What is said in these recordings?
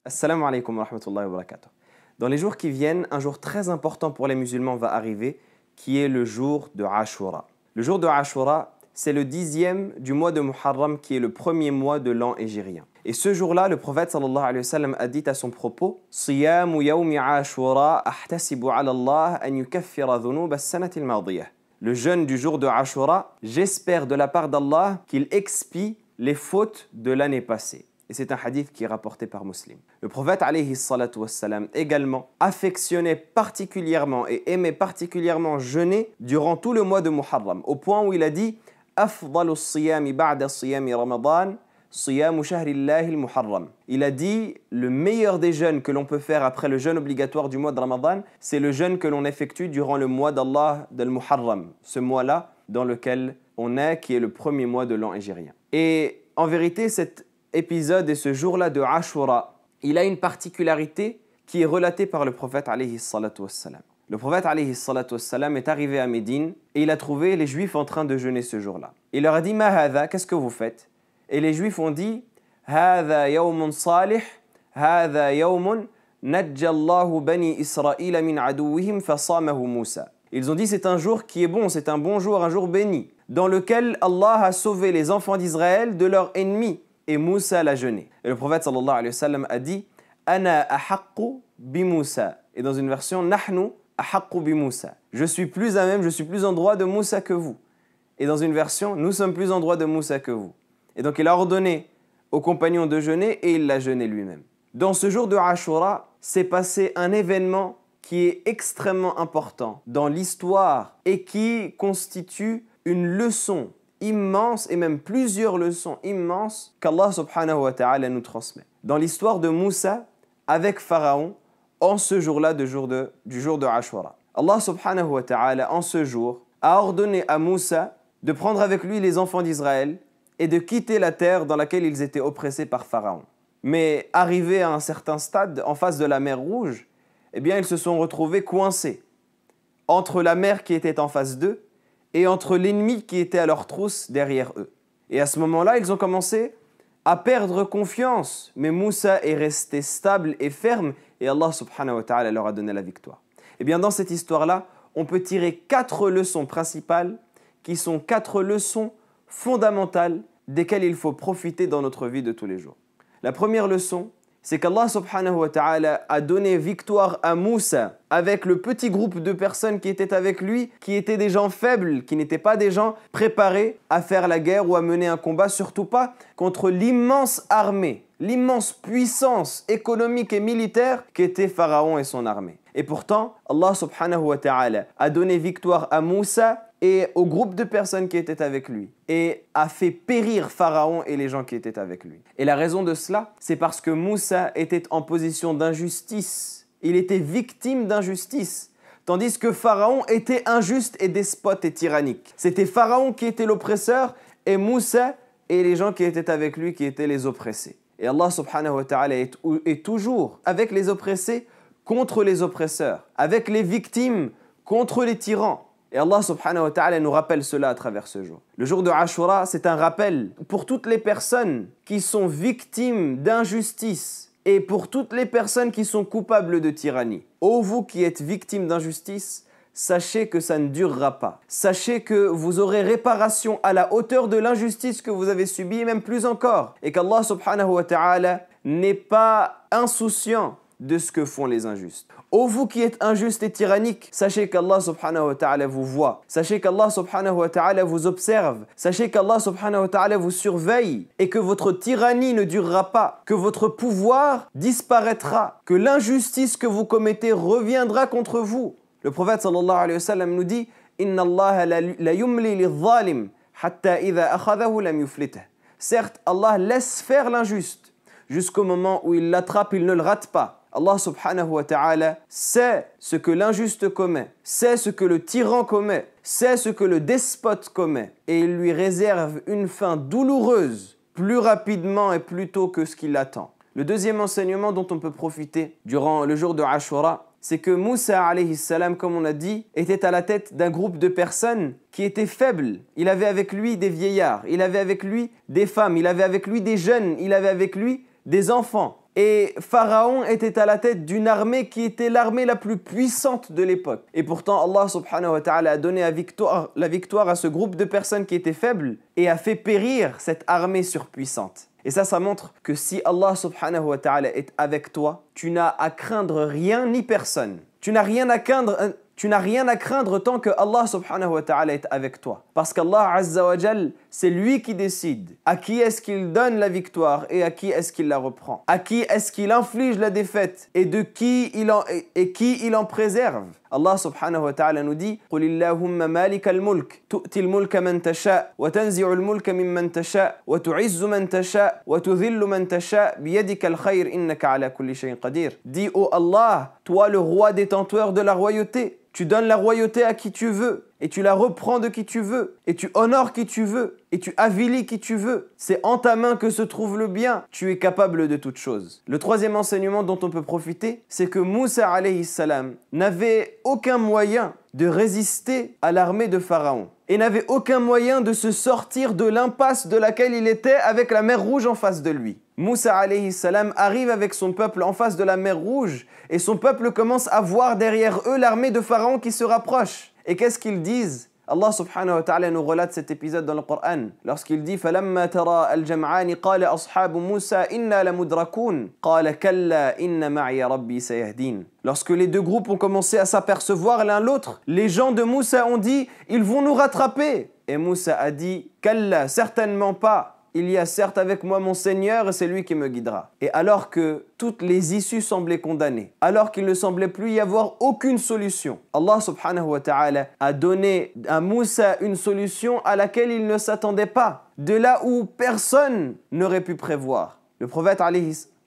Assalamu alaikum wa rahmatullahi wa barakatuh. Dans les jours qui viennent, un jour très important pour les musulmans va arriver, qui est le jour de Ashura. Le jour de Ashura, c'est le 10e du mois de Muharram, qui est le premier mois de l'an hégirien. Et ce jour-là, le prophète sallallahu alayhi wa sallam a dit à son propos « Siyamu yawmi Ashura ahtasibu ala Allah an yukaffira dhunub as-sanati al-madiyah » Le jeûne du jour de Ashura, j'espère de la part d'Allah qu'il expie les fautes de l'année passée. Et c'est un hadith qui est rapporté par Muslim. Le prophète alayhi salatu wassalam également affectionnait particulièrement et aimait particulièrement jeûner durant tout le mois de Muharram, au point où il a dit « Afdalu siyami ba'da siyami Ramadan, siyamu shahrillahi al-Muharram » Il a dit « Le meilleur des jeûnes que l'on peut faire après le jeûne obligatoire du mois de Ramadan, c'est le jeûne que l'on effectue durant le mois d'Allah del Muharram, ce mois-là dans lequel on est, qui est le premier mois de l'an hégirien. » Et en vérité, cet épisode et ce jour-là de Ashura, il a une particularité qui est relatée par le prophète alayhi salatu wassalam. Le prophète alayhi salatu wassalam est arrivé à Médine et il a trouvé les Juifs en train de jeûner ce jour-là. Il leur a dit « Ma hadha, qu'est-ce que vous faites ?» Et les Juifs ont dit « Hadha yawmun salih, hadha yawmun najjallahu bani Israël min aduwihim fasamahu Musa. » Ils ont dit « C'est un jour qui est bon, c'est un bon jour, un jour béni, dans lequel Allah a sauvé les enfants d'Israël de leurs ennemis. » Et Moussa l'a jeûné. Et le prophète sallallahu alayhi wa sallam a dit « Ana ahaqqu bi Moussa » et dans une version « Nahnu ahaqqu bi Moussa » Je suis plus à même, je suis plus en droit de Moussa que vous. Et dans une version « Nous sommes plus en droit de Moussa que vous » Et donc il a ordonné aux compagnons de jeûner et il l'a jeûné lui-même. Dans ce jour de Ashura, s'est passé un événement qui est extrêmement important dans l'histoire et qui constitue une leçon immense et même plusieurs leçons immenses qu'Allah subhanahu wa ta'ala nous transmet. Dans l'histoire de Moussa avec Pharaon en ce jour-là du jour de Ashura. Allah subhanahu wa ta'ala en ce jour a ordonné à Moussa de prendre avec lui les enfants d'Israël et de quitter la terre dans laquelle ils étaient oppressés par Pharaon. Mais arrivés à un certain stade en face de la mer Rouge, eh bien ils se sont retrouvés coincés entre la mer qui était en face d'eux et entre l'ennemi qui était à leur trousse derrière eux. Et à ce moment-là, ils ont commencé à perdre confiance. Mais Moussa est resté stable et ferme et Allah subhanahu wa ta'ala leur a donné la victoire. Et bien dans cette histoire-là, on peut tirer 4 leçons principales qui sont 4 leçons fondamentales desquelles il faut profiter dans notre vie de tous les jours. La première leçon, c'est qu'Allah subhanahu wa ta'ala a donné victoire à Moussa avec le petit groupe de personnes qui étaient avec lui, qui étaient des gens faibles, qui n'étaient pas des gens préparés à faire la guerre ou à mener un combat, surtout pas contre l'immense armée, l'immense puissance économique et militaire qu'était Pharaon et son armée. Et pourtant, Allah subhanahu wa ta'ala a donné victoire à Moussa et au groupe de personnes qui étaient avec lui et a fait périr Pharaon et les gens qui étaient avec lui. Et la raison de cela, c'est parce que Moussa était en position d'injustice. Il était victime d'injustice. Tandis que Pharaon était injuste et despote et tyrannique. C'était Pharaon qui était l'oppresseur et Moussa et les gens qui étaient avec lui qui étaient les oppressés. Et Allah subhanahu wa ta'ala est toujours avec les oppressés contre les oppresseurs, avec les victimes contre les tyrans. Et Allah subhanahu wa ta'ala nous rappelle cela à travers ce jour. Le jour de Ashura, c'est un rappel pour toutes les personnes qui sont victimes d'injustice et pour toutes les personnes qui sont coupables de tyrannie. Ô vous qui êtes victimes d'injustice, sachez que ça ne durera pas. Sachez que vous aurez réparation à la hauteur de l'injustice que vous avez subie, et même plus encore. Et qu'Allah subhanahu wa ta'ala n'est pas insouciant de ce que font les injustes. Ô vous qui êtes injustes et tyranniques, sachez qu'Allah subhanahu wa ta'ala vous voit. Sachez qu'Allah subhanahu wa ta'ala vous observe. Sachez qu'Allah subhanahu wa ta'ala vous surveille et que votre tyrannie ne durera pas, que votre pouvoir disparaîtra, que l'injustice que vous commettez reviendra contre vous. Le prophète sallallahu alayhi wa sallam nous dit « Inna Allah la yumli lidh-dhalim hatta idha akhadhahu lam yuflitah » Certes, Allah laisse faire l'injuste jusqu'au moment où il l'attrape, il ne le rate pas. Allah subhanahu wa ta'ala sait ce que l'injuste commet, sait ce que le tyran commet, sait ce que le despote commet et il lui réserve une fin douloureuse plus rapidement et plus tôt que ce qui l'attend. Le deuxième enseignement dont on peut profiter durant le jour de Ashura, c'est que Moussa alayhi salam, comme on a dit, était à la tête d'un groupe de personnes qui étaient faibles. Il avait avec lui des vieillards, il avait avec lui des femmes, il avait avec lui des jeunes, il avait avec lui des enfants. Et Pharaon était à la tête d'une armée qui était l'armée la plus puissante de l'époque. Et pourtant, Allah subhanahu wa ta'ala a donné la victoire à ce groupe de personnes qui étaient faibles et a fait périr cette armée surpuissante. Et ça montre que si Allah subhanahu wa ta'ala est avec toi, tu n'as à craindre rien ni personne. Tu n'as rien à craindre tant que Allah subhanahu wa ta'ala est avec toi. Parce qu'Allah azza wa jal, c'est lui qui décide à qui est-ce qu'il donne la victoire et à qui est-ce qu'il la reprend. À qui est-ce qu'il inflige la défaite et qui il en préserve. Allah subhanahu wa ta'ala nous dit « Qul illahumma malika al-mulk, tu'ti al-mulka man tasha, wa tanzi'u al-mulka mimman tasha, wa tu'izzu man tasha, wa tudhillu man tasha, biyadika al-khayr innaka ala kulli shay'in qadir. » Dis ô Allah, toi le roi détenteur de la royauté, tu donnes la royauté à qui tu veux, et tu la reprends de qui tu veux, et tu honores qui tu veux, et tu avilis qui tu veux. C'est en ta main que se trouve le bien. Tu es capable de toutes choses. Le troisième enseignement dont on peut profiter, c'est que Moussa alayhi salam n'avait aucun moyen de résister à l'armée de Pharaon et n'avait aucun moyen de se sortir de l'impasse de laquelle il était avec la mer Rouge en face de lui. Moussa alayhi salam arrive avec son peuple en face de la mer Rouge et son peuple commence à voir derrière eux l'armée de Pharaon qui se rapproche. Et qu'est-ce qu'ils disent? Allah subhanahu wa ta'ala nous relate cet épisode dans le Coran lorsqu'il dit فَلَمَّا تَرَى الْجَمْعَانِ قَالَ أَصْحَابُ مُوسَى إِنَّا لَمُدْرَكُونَ قَالَ كَلَّا إِنَّ مَعِيَ رَبِّي سَيَهْدِينَ. Lorsque les deux groupes ont commencé à s'apercevoir l'un l'autre, les gens de Moussa ont dit « Ils vont nous rattraper !» Et Moussa a dit « Kalla, certainement pas. Il y a certes avec moi mon Seigneur et c'est lui qui me guidera. » Et alors que toutes les issues semblaient condamnées, alors qu'il ne semblait plus y avoir aucune solution, Allah subhanahu wa ta'ala a donné à Moussa une solution à laquelle il ne s'attendait pas, de là où personne n'aurait pu prévoir. Le prophète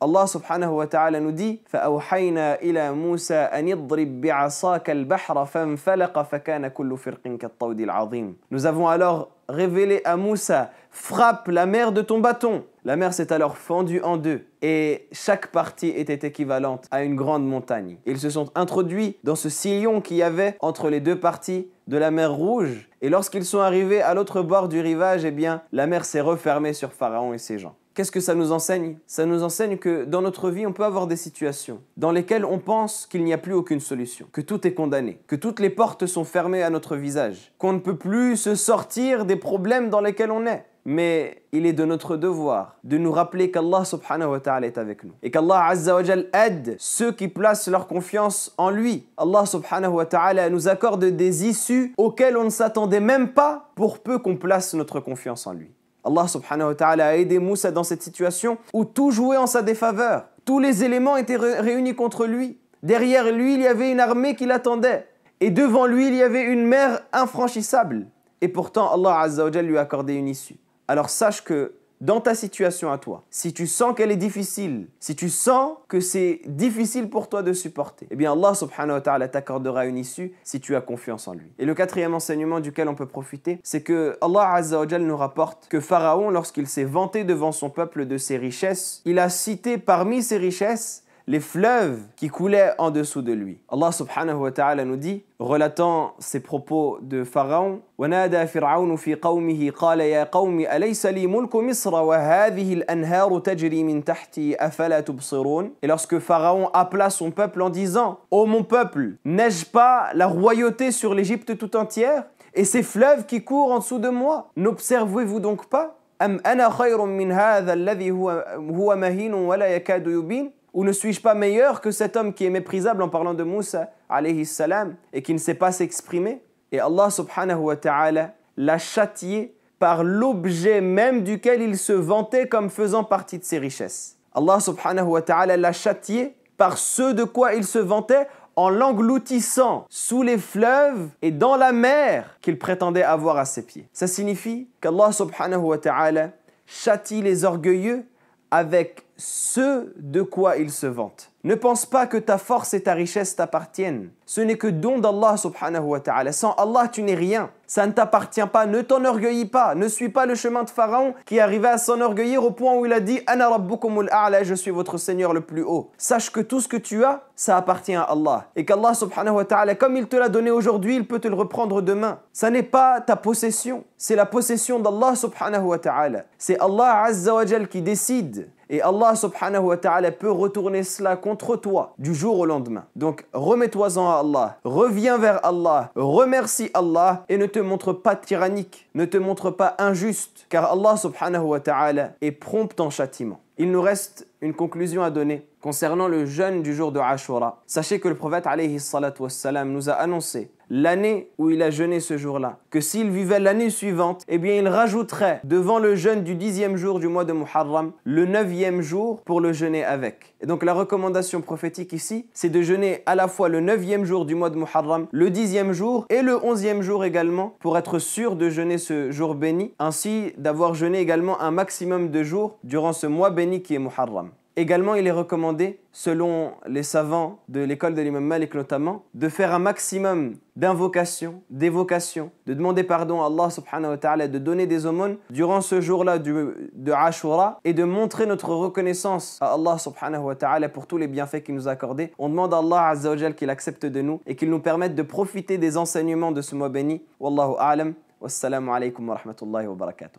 Allah subhanahu wa ta'ala nous dit فَأَوْحَيْنَا إِلَى مُوسَى أَنِ اضْرِبْ بِعَصَاكَ الْبَحْرَ فَانْفَلَقَ فَكَانَ كُلُّ فِرْقٍ كَالطَّوْدِ الْعَظِيمِ. Nous avons alors révélé à Moussa, frappe la mer de ton bâton. La mer s'est alors fendue en deux et chaque partie était équivalente à une grande montagne. Ils se sont introduits dans ce sillon qu'il y avait entre les deux parties de la mer Rouge et lorsqu'ils sont arrivés à l'autre bord du rivage, eh bien, la mer s'est refermée sur Pharaon et ses gens. Qu'est-ce que ça nous enseigne? Ça nous enseigne que dans notre vie, on peut avoir des situations dans lesquelles on pense qu'il n'y a plus aucune solution, que tout est condamné, que toutes les portes sont fermées à notre visage, qu'on ne peut plus se sortir des problèmes dans lesquels on est. Mais il est de notre devoir de nous rappeler qu'Allah subhanahu wa ta'ala est avec nous et qu'Allah azza wa jal aide ceux qui placent leur confiance en lui. Allah subhanahu wa ta'ala nous accorde des issues auxquelles on ne s'attendait même pas pour peu qu'on place notre confiance en lui. Allah subhanahu wa ta'ala a aidé Moussa dans cette situation où tout jouait en sa défaveur. Tous les éléments étaient réunis contre lui. Derrière lui, il y avait une armée qui l'attendait. Et devant lui, il y avait une mer infranchissable. Et pourtant, Allah azza wa jal lui a accordé une issue. Alors sache que dans ta situation à toi, si tu sens qu'elle est difficile, si tu sens que c'est difficile pour toi de supporter, eh bien Allah subhanahu wa ta'ala t'accordera une issue si tu as confiance en lui. Et le quatrième enseignement duquel on peut profiter, c'est que Allah azza wa jal nous rapporte que Pharaon, lorsqu'il s'est vanté devant son peuple de ses richesses, il a cité parmi ses richesses les fleuves qui coulaient en dessous de lui. Allah subhanahu wa ta'ala nous dit, relatant ces propos de Pharaon, وَنَادَى فِرْعَوْنُ فِي قَوْمِهِ قَالَ يَا قَوْمِ أَلَيْسَ لِي مُلْكُ مِصْرَ وَهَذِهِ الْأَنْهَارُ تَجْرِي مِنْ تَحْتِي أَفَلَا تُبْصِرُونَ. Et lorsque Pharaon appela son peuple en disant, ô mon peuple, n'ai-je pas la royauté sur l'Égypte tout entière et ces fleuves qui courent en dessous de moi, n'observez-vous donc pas? أَمْ أَنَا خَيْرٌ مِنْ هَذَا الَّذِي هُوَ مَهِينٌ وَلَا يَكَادُ يُبِينُ. Ou ne suis-je pas meilleur que cet homme qui est méprisable en parlant de Moussa alayhi salam et qui ne sait pas s'exprimer? Et Allah subhanahu wa ta'ala l'a châtié par l'objet même duquel il se vantait comme faisant partie de ses richesses. Allah subhanahu wa ta'ala l'a châtié par ce de quoi il se vantait en l'engloutissant sous les fleuves et dans la mer qu'il prétendait avoir à ses pieds. Ça signifie qu'Allah subhanahu wa ta'ala châtie les orgueilleux avec ce de quoi il se vante. Ne pense pas que ta force et ta richesse t'appartiennent. Ce n'est que don d'Allah subhanahu wa ta'ala. Sans Allah, tu n'es rien. Ça ne t'appartient pas. Ne t'enorgueillis pas. Ne suis pas le chemin de Pharaon qui arrivait à s'enorgueillir au point où il a dit « Ana rabbukumul a'la » je suis votre Seigneur le plus haut. Sache que tout ce que tu as, ça appartient à Allah. Et qu'Allah subhanahu wa ta'ala, comme il te l'a donné aujourd'hui, il peut te le reprendre demain. Ça n'est pas ta possession. C'est la possession d'Allah subhanahu wa ta'ala. C'est Allah azza wa jal qui décide. Et Allah subhanahu wa ta'ala peut retourner cela contre toi du jour au lendemain. Donc remets-toi-en à Allah, reviens vers Allah, remercie Allah et ne te montre pas tyrannique, ne te montre pas injuste, car Allah subhanahu wa ta'ala est prompt en châtiment. Il nous reste une conclusion à donner concernant le jeûne du jour de Ashura. Sachez que le prophète alayhi salatu wassalam nous a annoncé l'année où il a jeûné ce jour-là, que s'il vivait l'année suivante, eh bien il rajouterait devant le jeûne du 10e jour du mois de Muharram, le 9e jour pour le jeûner avec. Et donc la recommandation prophétique ici, c'est de jeûner à la fois le 9e jour du mois de Muharram, le 10e jour et le 11e jour également, pour être sûr de jeûner ce jour béni, ainsi d'avoir jeûné également un maximum de jours durant ce mois béni qui est Muharram. Également, il est recommandé, selon les savants de l'école de l'imam Malik notamment, de faire un maximum d'invocations, d'évocations, de demander pardon à Allah subhanahu wa ta'ala, de donner des aumônes durant ce jour-là de Ashura et de montrer notre reconnaissance à Allah subhanahu wa ta'ala pour tous les bienfaits qu'il nous a accordés. On demande à Allah azza wa jal qu'il accepte de nous et qu'il nous permette de profiter des enseignements de ce mois béni. Wallahu a'lam. Wassalamu alaikum wa rahmatullahi wa barakatuh.